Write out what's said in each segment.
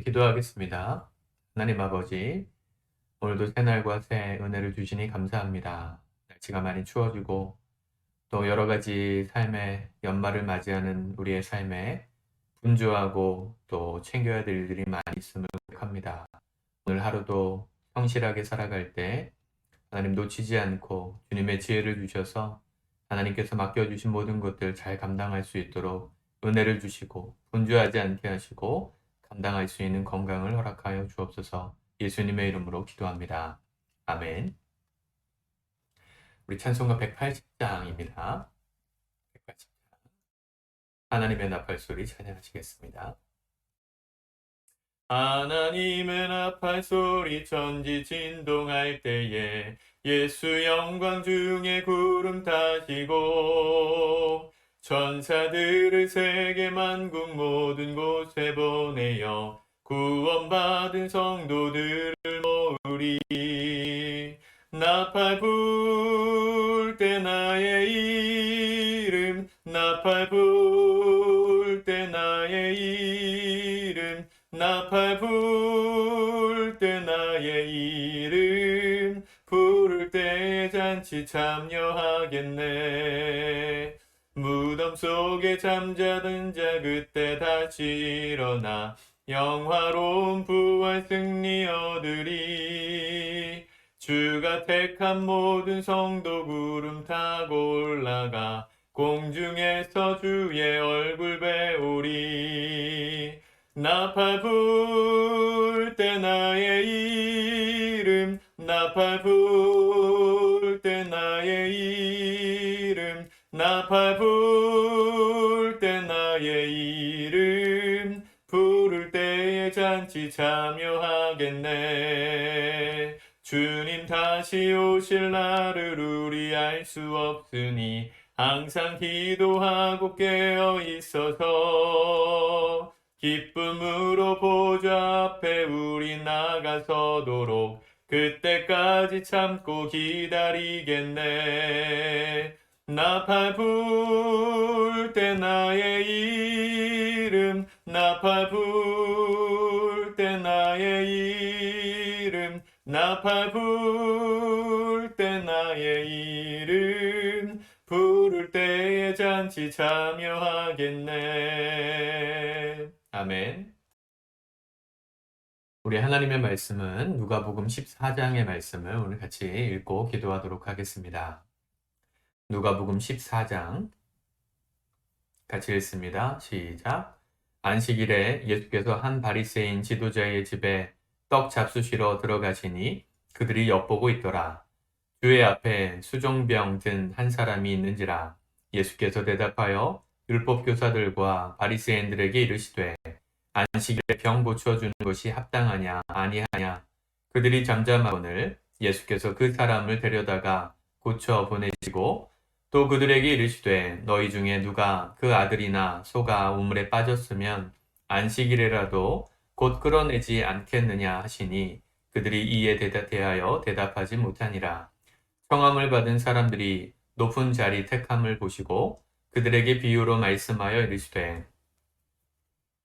기도하겠습니다. 하나님 아버지, 오늘도 새날과 새 은혜를 주시니 감사합니다. 날씨가 많이 추워지고 또 여러 가지 삶의 연말을 맞이하는 우리의 삶에 분주하고 또 챙겨야 될 일들이 많이 있음을 고백합니다. 오늘 하루도 성실하게 살아갈 때 하나님 놓치지 않고 주님의 지혜를 주셔서 하나님께서 맡겨주신 모든 것들 잘 감당할 수 있도록 은혜를 주시고 분주하지 않게 하시고 감당할 수 있는 건강을 허락하여 주옵소서. 예수님의 이름으로 기도합니다. 아멘. 우리 찬송가 180장입니다. 180장. 하나님의 나팔 소리 찬양하시겠습니다. 하나님의 나팔 소리 천지 진동할 때에 예수 영광 중에 구름 타시고 천사들을 세계 만국 모든 곳에 보내어 구원받은 성도들을 모으리. 나팔 불 때 나의 이름, 나팔 불 때 나의 이름, 나팔 불 때 나의 이름, 부를 때에 잔치 참여하겠네. 무덤 속에 잠자던 자 그때 다시 일어나 영화로운 부활 승리 얻으리. 주가 택한 모든 성도 구름 타고 올라가 공중에서 주의 얼굴 배우리. 나팔 불 때 나의 이름, 나팔 불 때 나의 이름, 나팔 불 때 나의 이름, 부를 때에 잔치 참여하겠네. 주님 다시 오실 날을 우리 알 수 없으니 항상 기도하고 깨어 있어서 기쁨으로 보좌 앞에 우리 나가서도록 그때까지 참고 기다리겠네. 나팔 불 때 나의 이름, 나팔 불 때 나의 이름, 나팔 불 때 나의 이름, 부를 때에 잔치 참여하겠네. 아멘. 우리 하나님의 말씀은 누가복음 14장의 말씀을 오늘 같이 읽고 기도하도록 하겠습니다. 누가복음 14장 같이 읽습니다. 시작. 안식일에 예수께서 한 바리새인 지도자의 집에 떡 잡수시러 들어가시니 그들이 엿보고 있더라. 주의 앞에 수종병 든 한 사람이 있는지라. 예수께서 대답하여 율법 교사들과 바리새인들에게 이르시되 안식일에 병 고쳐주는 것이 합당하냐 아니하냐. 그들이 잠잠하거늘 예수께서 그 사람을 데려다가 고쳐 보내시고 또 그들에게 이르시되 너희 중에 누가 그 아들이나 소가 우물에 빠졌으면 안식일에라도 곧 끌어내지 않겠느냐 하시니 그들이 이에 대하여 대답하지 못하니라. 청함을 받은 사람들이 높은 자리 택함을 보시고 그들에게 비유로 말씀하여 이르시되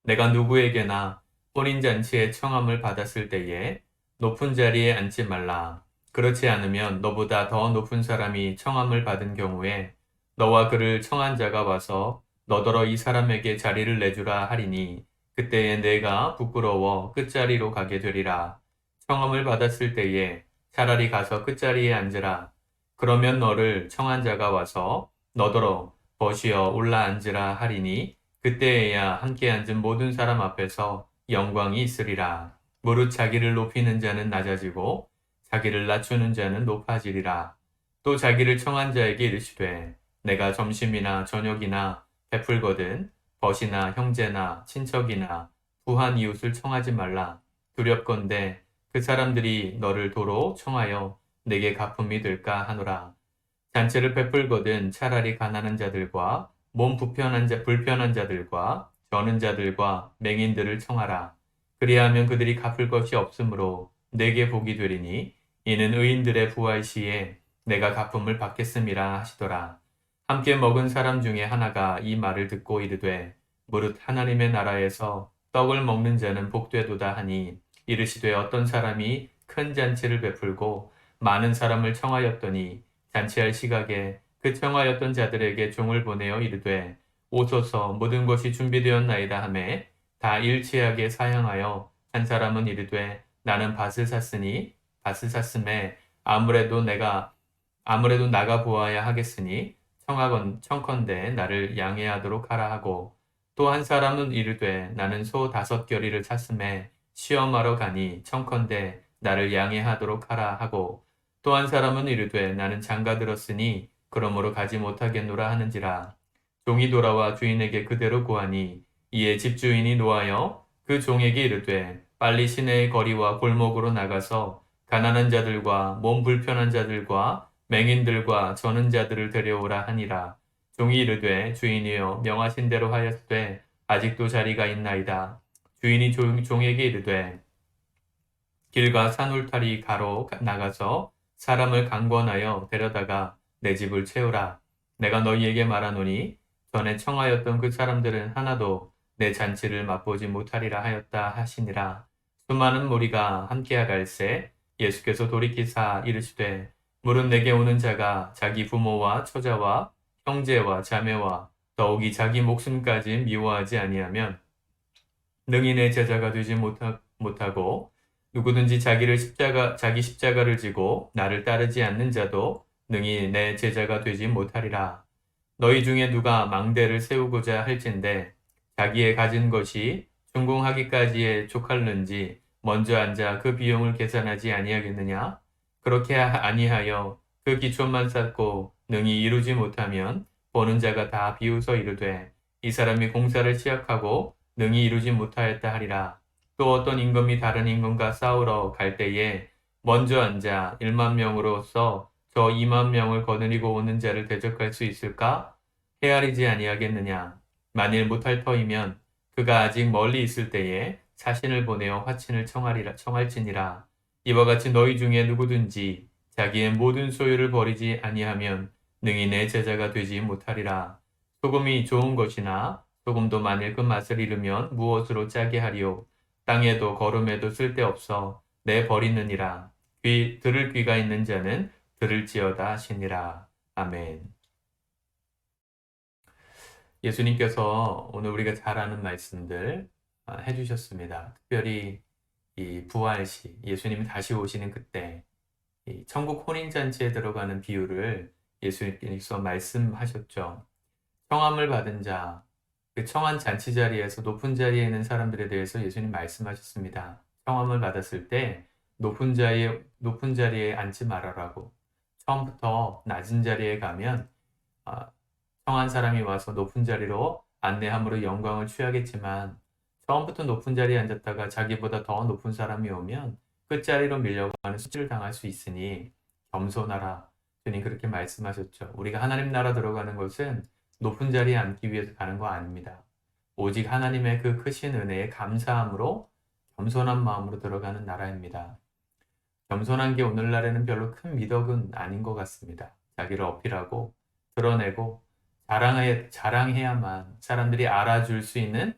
내가 누구에게나 혼인잔치에 청함을 받았을 때에 높은 자리에 앉지 말라. 그렇지 않으면 너보다 더 높은 사람이 청함을 받은 경우에 너와 그를 청한 자가 와서 너더러 이 사람에게 자리를 내주라 하리니 그때에 내가 부끄러워 끝자리로 가게 되리라. 청함을 받았을 때에 차라리 가서 끝자리에 앉으라. 그러면 너를 청한 자가 와서 너더러 벗이어 올라 앉으라 하리니 그때에야 함께 앉은 모든 사람 앞에서 영광이 있으리라. 무릇 자기를 높이는 자는 낮아지고 자기를 낮추는 자는 높아지리라. 또 자기를 청한 자에게 이르시되 내가 점심이나 저녁이나 베풀거든 벗이나 형제나 친척이나 부한 이웃을 청하지 말라. 두렵건대 그 사람들이 너를 도로 청하여 내게 가품이 될까 하노라. 잔치를 베풀거든 차라리 가난한 자들과 몸 불편한 자들과 저는 자들과 맹인들을 청하라. 그리하면 그들이 갚을 것이 없으므로 내게 복이 되리니 이는 의인들의 부활 시에 내가 갚음을 받겠음이라 하시더라. 함께 먹은 사람 중에 하나가 이 말을 듣고 이르되 무릇 하나님의 나라에서 떡을 먹는 자는 복되도다 하니 이르시되 어떤 사람이 큰 잔치를 베풀고 많은 사람을 청하였더니 잔치할 시각에 그 청하였던 자들에게 종을 보내어 이르되 오소서 모든 것이 준비되었나이다 하매 다 일치하게 사양하여 한 사람은 이르되 나는 밭을 샀음에 아무래도 나가 보아야 하겠으니 청컨대 나를 양해하도록 하라 하고 또 한 사람은 이르되 나는 소 5겨리를 샀음에 시험하러 가니 청컨대 나를 양해하도록 하라 하고 또 한 사람은 이르되 나는 장가 들었으니 그러므로 가지 못하겠노라 하는지라 종이 돌아와 주인에게 그대로 고하니 이에 집주인이 노하여 그 종에게 이르되 빨리 시내의 거리와 골목으로 나가서 가난한 자들과 몸 불편한 자들과 맹인들과 저는 자들을 데려오라 하니라. 종이 이르되 주인이여 명하신 대로 하였되 아직도 자리가 있나이다. 주인이 종에게 이르되 길과 산울타리 가로 나가서 사람을 강권하여 데려다가 내 집을 채우라. 내가 너희에게 말하노니 전에 청하였던 그 사람들은 하나도 내 잔치를 맛보지 못하리라 하였다 하시니라. 수많은 무리가 함께하갈새 예수께서 돌이키사 이르시되 무릇 내게 오는 자가 자기 부모와 처자와 형제와 자매와 더욱이 자기 목숨까지 미워하지 아니하면 능히 내 제자가 되지 못하고 누구든지 자기 십자가를 지고 나를 따르지 않는 자도 능히 내 제자가 되지 못하리라. 너희 중에 누가 망대를 세우고자 할진대 자기의 가진 것이 준공하기까지에 족할는지 먼저 앉아 그 비용을 계산하지 아니하겠느냐? 그렇게 아니하여 그 기초만 쌓고 능히 이루지 못하면 보는 자가 다 비웃어 이르되 이 사람이 공사를 시작하고 능히 이루지 못하였다 하리라. 또 어떤 임금이 다른 임금과 싸우러 갈 때에 먼저 앉아 1만 명으로서 저 2만 명을 거느리고 오는 자를 대적할 수 있을까? 헤아리지 아니하겠느냐? 만일 못할 터이면 그가 아직 멀리 있을 때에 사신을 보내어 화친을 청할지니라. 이와 같이 너희 중에 누구든지 자기의 모든 소유를 버리지 아니하면 능히 내 제자가 되지 못하리라. 소금이 좋은 것이나 소금도 만일 그 맛을 잃으면 무엇으로 짜게 하리요? 땅에도 거름에도 쓸데없어 내 버리느니라. 들을 귀가 있는 자는 들을지어다 하시니라. 아멘. 예수님께서 오늘 우리가 잘 아는 말씀들 해주셨습니다. 특별히 이 부활시, 예수님이 다시 오시는 그때 이 천국 혼인잔치에 들어가는 비유를 예수님께서 말씀하셨죠. 청함을 받은 자, 그 청한 잔치 자리에서 높은 자리에 있는 사람들에 대해서 예수님 말씀하셨습니다. 청함을 받았을 때 높은 자리에 앉지 말아라고. 처음부터 낮은 자리에 가면 청한 사람이 와서 높은 자리로 안내함으로 영광을 취하겠지만 처음부터 높은 자리에 앉았다가 자기보다 더 높은 사람이 오면 끝자리로 밀려가는 수치를 당할 수 있으니 겸손하라. 주님 그렇게 말씀하셨죠. 우리가 하나님 나라 들어가는 것은 높은 자리에 앉기 위해서 가는 거 아닙니다. 오직 하나님의 그 크신 은혜에 감사함으로 겸손한 마음으로 들어가는 나라입니다. 겸손한 게 오늘날에는 별로 큰 미덕은 아닌 것 같습니다. 자기를 어필하고 드러내고 자랑해야만 사람들이 알아줄 수 있는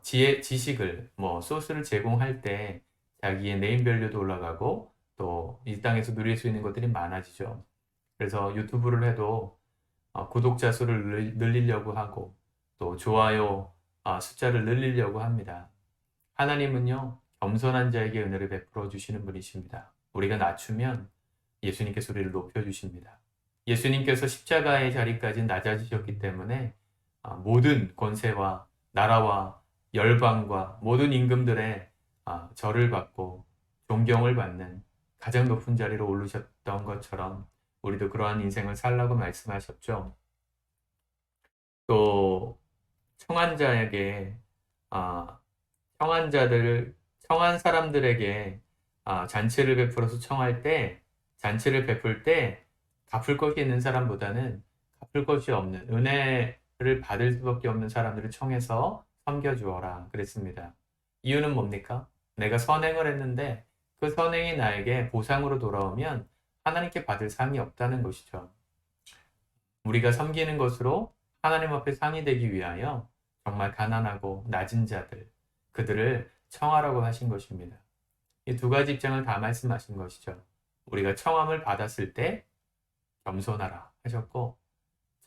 지식을 소스를 제공할 때 자기의 네임밸류도 올라가고 또 이 땅에서 누릴 수 있는 것들이 많아지죠. 그래서 유튜브를 해도 구독자 수를 늘리려고 하고 또 좋아요 숫자를 늘리려고 합니다. 하나님은요 겸손한 자에게 은혜를 베풀어 주시는 분이십니다. 우리가 낮추면 예수님께서 우리를 높여 주십니다. 예수님께서 십자가의 자리까지 낮아지셨기 때문에 모든 권세와 나라와 열방과 모든 임금들의 절을 받고 존경을 받는 가장 높은 자리로 오르셨던 것처럼 우리도 그러한 인생을 살라고 말씀하셨죠. 또 청한 사람들에게 잔치를 베풀 때 갚을 것이 있는 사람보다는 갚을 것이 없는 은혜를 받을 수밖에 없는 사람들을 청해서 섬겨주어라 그랬습니다. 이유는 뭡니까? 내가 선행을 했는데 그 선행이 나에게 보상으로 돌아오면 하나님께 받을 상이 없다는 것이죠. 우리가 섬기는 것으로 하나님 앞에 상이 되기 위하여 정말 가난하고 낮은 자들, 그들을 청하라고 하신 것입니다. 이 두 가지 입장을 다 말씀하신 것이죠. 우리가 청함을 받았을 때 겸손하라 하셨고,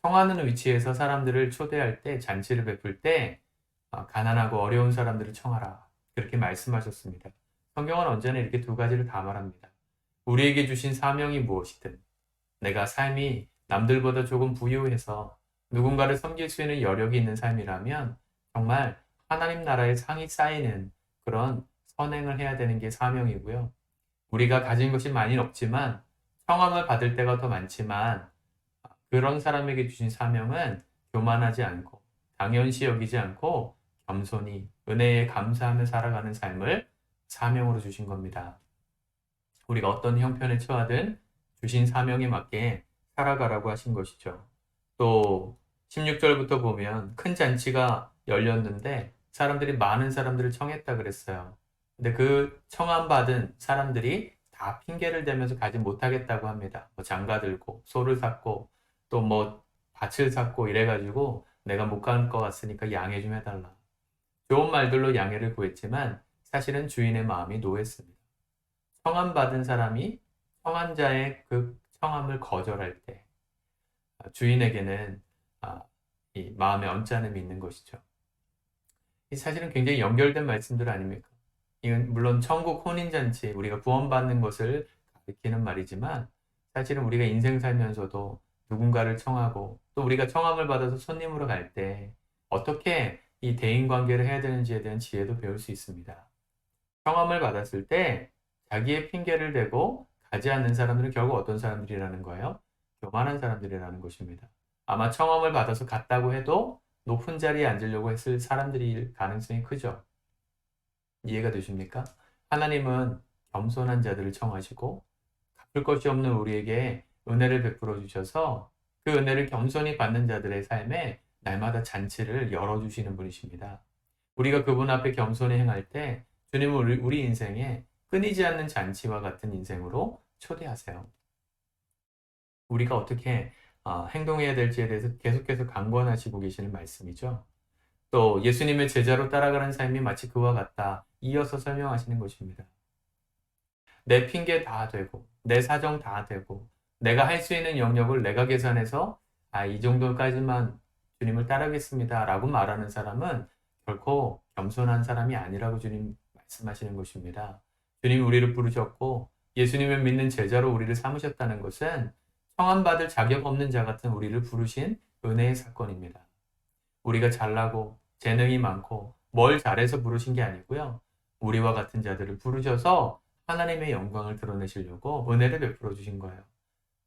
청하는 위치에서 사람들을 초대할 때, 잔치를 베풀 때 가난하고 어려운 사람들을 청하라, 그렇게 말씀하셨습니다. 성경은 언제나 이렇게 두 가지를 다 말합니다. 우리에게 주신 사명이 무엇이든, 내가 삶이 남들보다 조금 부유해서 누군가를 섬길 수 있는 여력이 있는 삶이라면 정말 하나님 나라의 상이 쌓이는 그런 선행을 해야 되는 게 사명이고요. 우리가 가진 것이 많이는 없지만 청함을 받을 때가 더 많지만, 그런 사람에게 주신 사명은 교만하지 않고 당연시 여기지 않고 겸손히 은혜에 감사하며 살아가는 삶을 사명으로 주신 겁니다. 우리가 어떤 형편에 처하든 주신 사명에 맞게 살아가라고 하신 것이죠. 또 16절부터 보면 큰 잔치가 열렸는데 사람들이 많은 사람들을 청했다 그랬어요. 근데 그 청함받은 사람들이 다 핑계를 대면서 가지 못하겠다고 합니다. 뭐 장가 들고 소를 샀고 또 뭐 밭을 샀고 이래가지고 내가 못 갈 것 같으니까 양해 좀 해달라. 좋은 말들로 양해를 구했지만 사실은 주인의 마음이 노했습니다. 청함받은 사람이 청한 자의 그 청함을 거절할 때 주인에게는 이 마음의 언짢음이 있는 것이죠. 이 사실은 굉장히 연결된 말씀들 아닙니까? 이건 물론 천국 혼인잔치, 우리가 구원받는 것을 가리키는 말이지만 사실은 우리가 인생 살면서도 누군가를 청하고 또 우리가 청함을 받아서 손님으로 갈 때 어떻게 이 대인관계를 해야 되는지에 대한 지혜도 배울 수 있습니다. 청함을 받았을 때 자기의 핑계를 대고 가지 않는 사람들은 결국 어떤 사람들이라는 거예요? 교만한 사람들이라는 것입니다. 아마 청함을 받아서 갔다고 해도 높은 자리에 앉으려고 했을 사람들일 가능성이 크죠. 이해가 되십니까? 하나님은 겸손한 자들을 청하시고 갚을 것이 없는 우리에게 은혜를 베풀어 주셔서 그 은혜를 겸손히 받는 자들의 삶에 날마다 잔치를 열어주시는 분이십니다. 우리가 그분 앞에 겸손히 행할 때 주님은 우리 인생에 끊이지 않는 잔치와 같은 인생으로 초대하세요. 우리가 어떻게 행동해야 될지에 대해서 계속해서 강권하시고 계시는 말씀이죠. 또 예수님의 제자로 따라가는 삶이 마치 그와 같다. 이어서 설명하시는 것입니다. 내 핑계 다 되고 내 사정 다 되고 내가 할 수 있는 영역을 내가 계산해서 이 정도까지만 주님을 따르겠습니다 라고 말하는 사람은 결코 겸손한 사람이 아니라고 주님 말씀하시는 것입니다. 주님이 우리를 부르셨고 예수님을 믿는 제자로 우리를 삼으셨다는 것은 청함받을 자격 없는 자 같은 우리를 부르신 은혜의 사건입니다. 우리가 잘나고 재능이 많고 뭘 잘해서 부르신 게 아니고요. 우리와 같은 자들을 부르셔서 하나님의 영광을 드러내시려고 은혜를 베풀어 주신 거예요.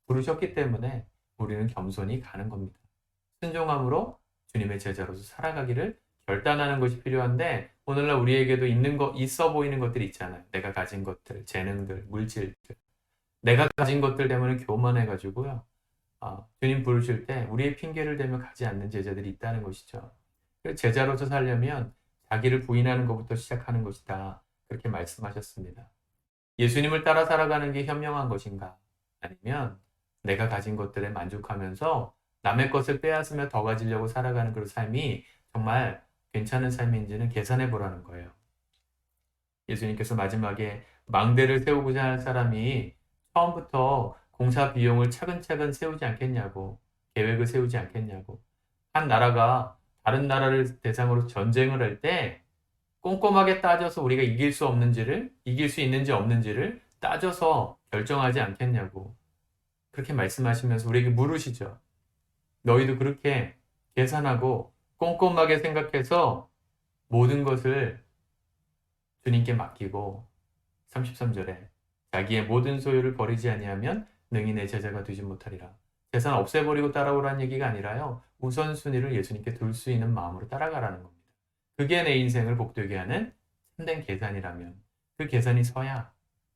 부르셨기 때문에 우리는 겸손히 가는 겁니다. 순종함으로 주님의 제자로서 살아가기를 결단하는 것이 필요한데 오늘날 우리에게도 있어 보이는 것들이 있잖아요. 내가 가진 것들, 재능들, 물질들. 내가 가진 것들 때문에 교만해가지고요. 주님 부르실 때 우리의 핑계를 대며 가지 않는 제자들이 있다는 것이죠. 제자로서 살려면 자기를 부인하는 것부터 시작하는 것이다. 그렇게 말씀하셨습니다. 예수님을 따라 살아가는 게 현명한 것인가? 아니면 내가 가진 것들에 만족하면서 남의 것을 빼앗으며 더 가지려고 살아가는 그런 삶이 정말 괜찮은 삶인지는 계산해 보라는 거예요. 예수님께서 마지막에 망대를 세우고자 할 사람이 처음부터 공사 비용을 차근차근 세우지 않겠냐고, 계획을 세우지 않겠냐고. 한 나라가 다른 나라를 대상으로 전쟁을 할 때 꼼꼼하게 따져서 우리가 이길 수 있는지 없는지를 따져서 결정하지 않겠냐고. 그렇게 말씀하시면서 우리에게 물으시죠. 너희도 그렇게 계산하고 꼼꼼하게 생각해서 모든 것을 주님께 맡기고 33절에 자기의 모든 소유를 버리지 아니하면 능히 내 제자가 되지 못하리라. 재산 없애버리고 따라오라는 얘기가 아니라요. 우선순위를 예수님께 둘 수 있는 마음으로 따라가라는 겁니다. 그게 내 인생을 복되게 하는 참된 계산이라면 그 계산이 서야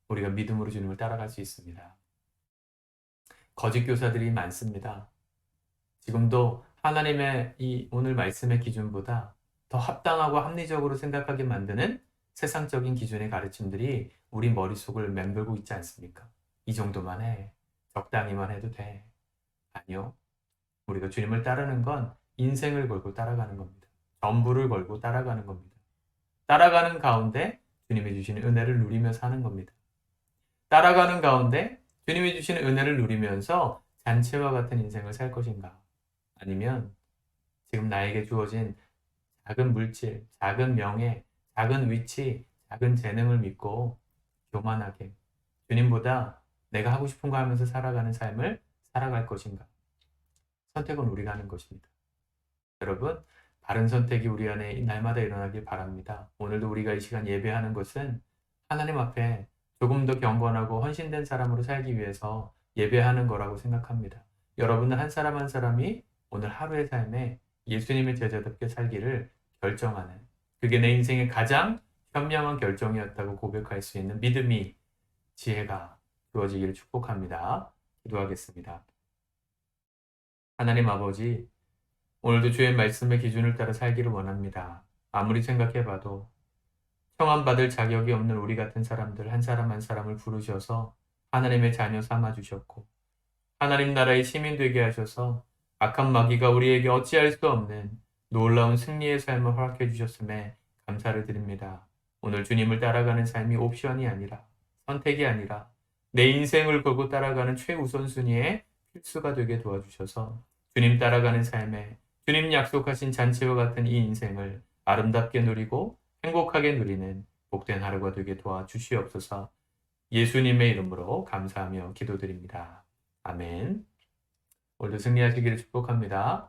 우리가 믿음으로 주님을 따라갈 수 있습니다. 거짓 교사들이 많습니다. 지금도 하나님의 이 오늘 말씀의 기준보다 더 합당하고 합리적으로 생각하게 만드는 세상적인 기준의 가르침들이 우리 머릿속을 맴돌고 있지 않습니까? 이 정도만 해. 적당히만 해도 돼. 아니요. 우리가 주님을 따르는 건 인생을 걸고 따라가는 겁니다. 전부를 걸고 따라가는 겁니다. 따라가는 가운데 주님이 주시는 은혜를 누리며 사는 겁니다. 따라가는 가운데 주님이 주시는 은혜를 누리면서 잔치와 같은 인생을 살 것인가? 아니면 지금 나에게 주어진 작은 물질, 작은 명예, 작은 위치, 작은 재능을 믿고 교만하게 주님보다 내가 하고 싶은 거 하면서 살아가는 삶을 살아갈 것인가? 선택은 우리가 하는 것입니다. 여러분, 바른 선택이 우리 안에 날마다 일어나길 바랍니다. 오늘도 우리가 이 시간 예배하는 것은 하나님 앞에 조금 더 경건하고 헌신된 사람으로 살기 위해서 예배하는 거라고 생각합니다. 여러분은 한 사람 한 사람이 오늘 하루의 삶에 예수님의 제자답게 살기를 결정하는, 그게 내 인생의 가장 현명한 결정이었다고 고백할 수 있는 믿음이, 지혜가 주어지기를 축복합니다. 기도하겠습니다. 하나님 아버지, 오늘도 주의 말씀의 기준을 따라 살기를 원합니다. 아무리 생각해봐도 청함받을 자격이 없는 우리 같은 사람들 한 사람 한 사람을 부르셔서 하나님의 자녀 삼아주셨고, 하나님 나라의 시민 되게 하셔서 악한 마귀가 우리에게 어찌할 수 없는 놀라운 승리의 삶을 허락해 주셨음에 감사를 드립니다. 오늘 주님을 따라가는 삶이 옵션이 아니라, 선택이 아니라 내 인생을 걸고 따라가는 최우선순위의 필수가 되게 도와주셔서 주님 따라가는 삶에 주님 약속하신 잔치와 같은 이 인생을 아름답게 누리고 행복하게 누리는 복된 하루가 되게 도와주시옵소서. 예수님의 이름으로 감사하며 기도드립니다. 아멘. 오늘도 승리하시기를 축복합니다.